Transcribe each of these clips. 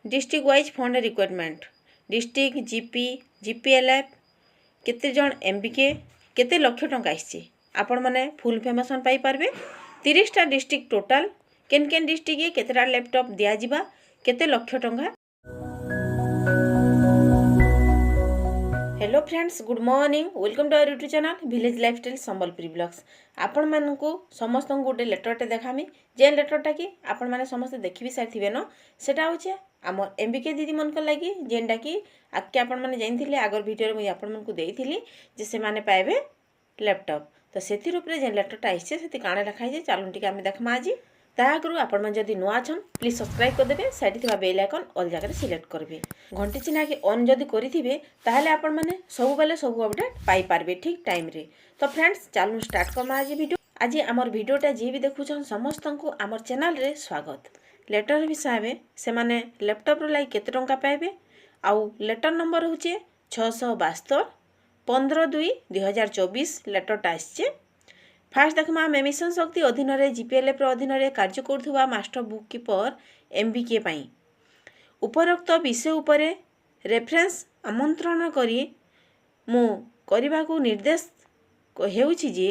District wise fund requirement district GP GPLF केते जन MBK केते लक्ष टंका आसी आपण माने फुल इनफॉरमेशन पाई पारबे 30टा डिस्ट्रिक्ट टोटल केन केन डिस्ट्रिक्ट केतेटा लैपटॉप दिया जिबा केते लक्ष टंका। Hello friends good morning welcome to our YouTube channel village lifestyle Sambalpuri blogs. आपण मानकू समस्त गोटे लेटरटे देखामी जे लेटरटा कि आपण माने समस्त देखि भी सारी न सेटा होचे आम एमबीके दीदी मन लगी जेनटा कि आगे आपण माने जानिथिले आगर वीडियो मुझे आपण मानकू देइथिली जे से माने पाइबे लैपटॉप तो सेति रूपरे जे लेटरटा आइछे सेति काणे लिखा जे चालू टिके आमे देखमा आज ताकरू आपण मन जदी नुआ छन प्लीज सब्सक्राइब कर देबे साइड थिबा बेल आइकन ऑल जगह सिलेक्ट करबे घंटी चिन्हा के ऑन जदी करिथिबे ताहले आपण माने सब बेले सब अपडेट पाई पारबे ठीक टाइम रे। तो फ्रेंड्स चालू स्टार्ट करमा आज वीडियो आज आमर वीडियोटा जे भी देखुछन समस्त को आमर चैनल रे स्वागत। लेटर विषय में से माने लैपटॉप रो लाई केते टंका पाइबे आउ लेटर नंबर होचे 672 15/2/2024 लेटरटा आछे। फास्ट देखमा आम मिशन शक्ति अधीन रे जीपीएलएफ अधीन रे कार्य करुवा मास्टर बुक कीपर एमबीके पाई उपरोक्त विषय उपरे रेफरेंस आमंत्रण करी मु करबा को निर्देश हेउछि जे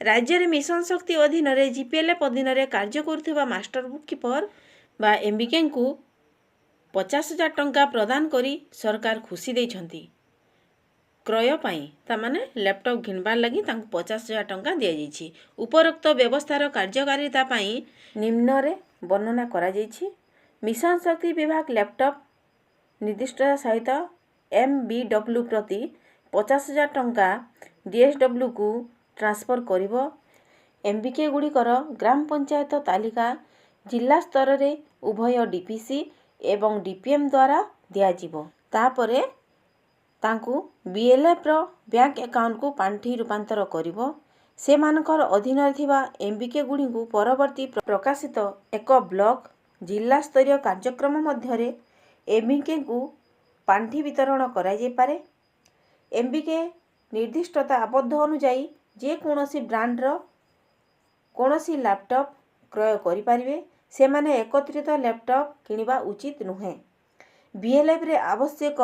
राज्य रे मिशन शक्ति अधीन रे जीपीएलएफ अधीन रे कार्य करुवा मास्टर बुक कीपर बा एमबीके को 50,000 टंका प्रदान करी सरकार खुशी देइछंती। क्रय पाई तामाने लैपटॉप घिनबार लगी 50,000 टंका दिया जाइछि। उपरोक्त व्यवस्थार कार्यकारिता पाई निम्न रे वर्णना करा जाइछि। मिशन शक्ति विभाग लैपटॉप निर्दिष्ट सहित एमबीडब्ल्यू प्रति 50,000 टंका डीएसडब्ल्यू को ट्रांसफर करिवो। एमबीके गुड़िकर ग्राम पंचायत तालिका जिला स्तर रे उभय डीपीसी एवं डीपीएम द्वारा दिया जिवो। तापरे तांकु बीएलएफ रो बैंक अकाउंट को पांठी रूपांतर करिवो। से मानकर अधीन थिबा एमबीके गुडी को परवर्ती प्रकाशित एक ब्लॉक जिला स्तरीय कार्यक्रम मध्य रे एमबीके को पांठी वितरण करा जे पारे। एमबीके निर्दिष्टता आबद्ध अनुଯାयी जे कोनोसी ब्रांड रो कोनोसी लैपटॉप क्रय करि पारिबे। से माने एकत्रित लैपटॉप किनिबा उचित नुहे। बीएलएफ रे आवश्यक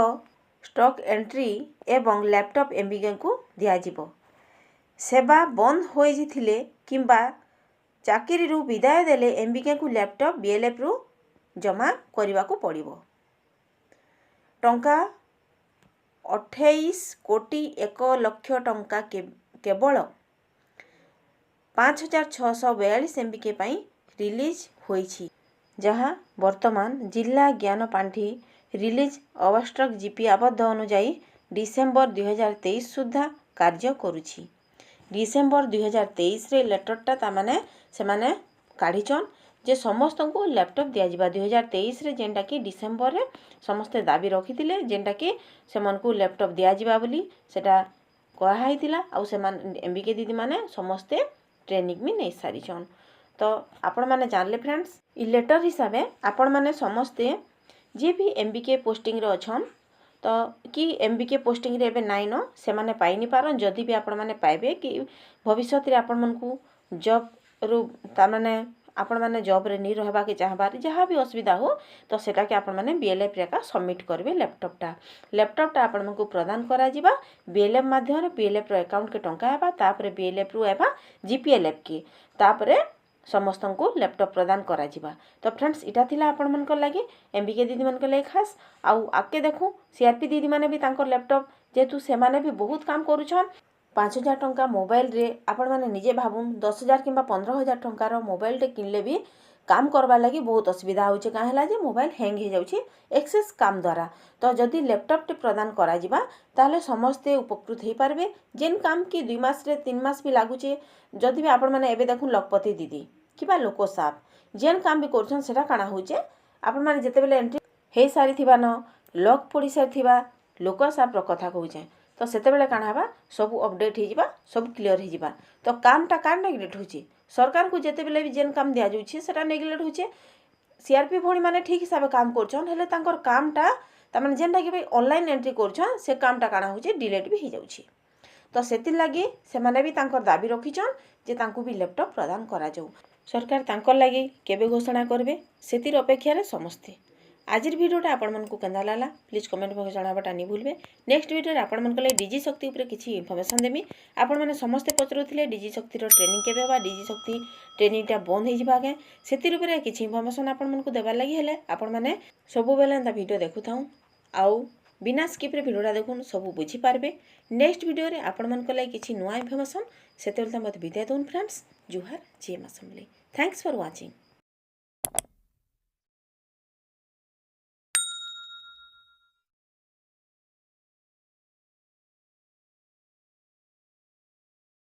स्टॉक एंट्री एवं लैपटॉप एमबीके को दिया जिवो। सेवा बंद हो जिथिले किंबा चाकरी रु विदाय देले एमबीके को लैपटॉप बीएलएफ रु जमा करबा को पड़िबो। टंका 28 कोटी 1 लाख टंका केवल 5,642 एमबीके पाई रिलीज होईछि जहाँ वर्तमान जिला ज्ञान पांठी रिलीज अवस्ट्रक जीपी आबद्ध अनुଯାयी डिसेम्बर 2023 सुधा कार्य करुछि। डिसेम्बर 2023 रे लेटरटा तामाने से माने काढिचन जे समस्त को लैपटॉप दिया जिबा 2023 रे जेंटा कि डिसेम्बर रे समस्त दाबी रखिथिले जेंटा कि सेमन को लैपटॉप दिया जिबा बोली सेटा कहा हैतिला आ से मान एमबीके दीदी माने समस्त ट्रेनिंग में नै सारिचन। तो आपण माने जानले फ्रेंड्स इ लेटर हिसाबे आपण माने समस्ते जे भी एमबीके पोस्टिंग रे अछन तो कि एमबीके पोस्टिंग रे एबे नाइ न से माने पाई नि पारन जदी भी आपण माने पाइबे कि भविष्य रे आपण मन को जॉब रु ता माने आपण माने जॉब रे नि रहबा के चाहबार जहाँ भी असुविधा हो तो सेटा के आपण माने बीएलएफ रे का सबमिट करबे। लैपटॉपटा आपण मन को प्रदान करा जिबा बीएलएफ माध्यम रे बीएलएफ रो अकाउंट के टंका हेबा तापरे बीएलएफ रु हेबा जीपीएलएफ के तापरे समस्त को लैपटॉप प्रदान करा जिबा। तो फ्रेंड्स इटा थिला आपण मन को लागि एमबीके दीदी मन को लागि खास आउ आके देखु सीआरपी दीदी माने भी तांको लैपटॉप जेतु से माने भी बहुत काम करूछन 5,000 टंका मोबाइल रे आपण माने निजे भाबुन 10,000 किंबा 15,000 टंका रो मोबाइल टे किनले भी काम करबा लागि बहुत असुविधा होचे का हला जे मोबाइल हैंग हे जाउची एक्सेस काम द्वारा। तो जदी लैपटॉप टे प्रदान करा जिबा ताले समस्ते उपकृत हे पारबे जेन काम की 2 मास रे 3 मास भी लागुचे। जदी भी आपण माने एबे देखु लखपति दीदी किबा लोको साप जेन काम भी करछन सेटा काना होचे आपण माने जते बेले एंट्री हे सारी थिबा न लॉक पड़ी सारी थिबा लोको साप रो कथा कहूचे तो सेते बेले काना हबा सब अपडेट हे जिबा सब क्लियर हे जिबा। तो कामटा कान नेग्लेक्ट होची सरकार को जते बेले भी जेन काम दिया जाउची सेटा नेग्लेक्ट होचे। सीआरपी भणी माने ठीक हिसाब काम करछन हेले तांकर कामटा तामाने जेनटा कि ऑनलाइन एंट्री करछन से कामटा काना होचे डिलीट भी हे जाउची। तो सेति लागि से माने भी तांकर दाबी रखिछन जे तांको भी लैपटॉप प्रदान करा जाऊ। सरकार तांकर लागि केबे घोषणा करबे सेतिर अपेक्षा रे समस्ते आज भिडियोटा आपको केन्दा लागला प्लीज कमेंट बॉक्स जनाबाटा नहीं भूलबे। नेक्स्ट भिडियो आपण मन कले डीजी शक्ति उपरे किछि इनफॉरमेशन देमी। आपण माने समस्ते पचरुथिले डीजी शक्ति रो ट्रेनिंग केबे बा डीजी शक्ति ट्रेनिंगटा बंद हो जिबा के सेतिर उपरे किछि इनफॉरमेशन आपण मन को देबा लागि हेले आपण माने सब बेले एंता वीडियो देखुथाऊ आउ बिना स्किप रे वीडियोटा देखुन सब बुझी पारबे। नेक्स्ट वीडियो रे आपण मन कले किछि नुवा इनफॉरमेशन सेतेल त मत विदाय दोन फ्रेंड्स। जुहार जे असेंबली। Thanks for watching.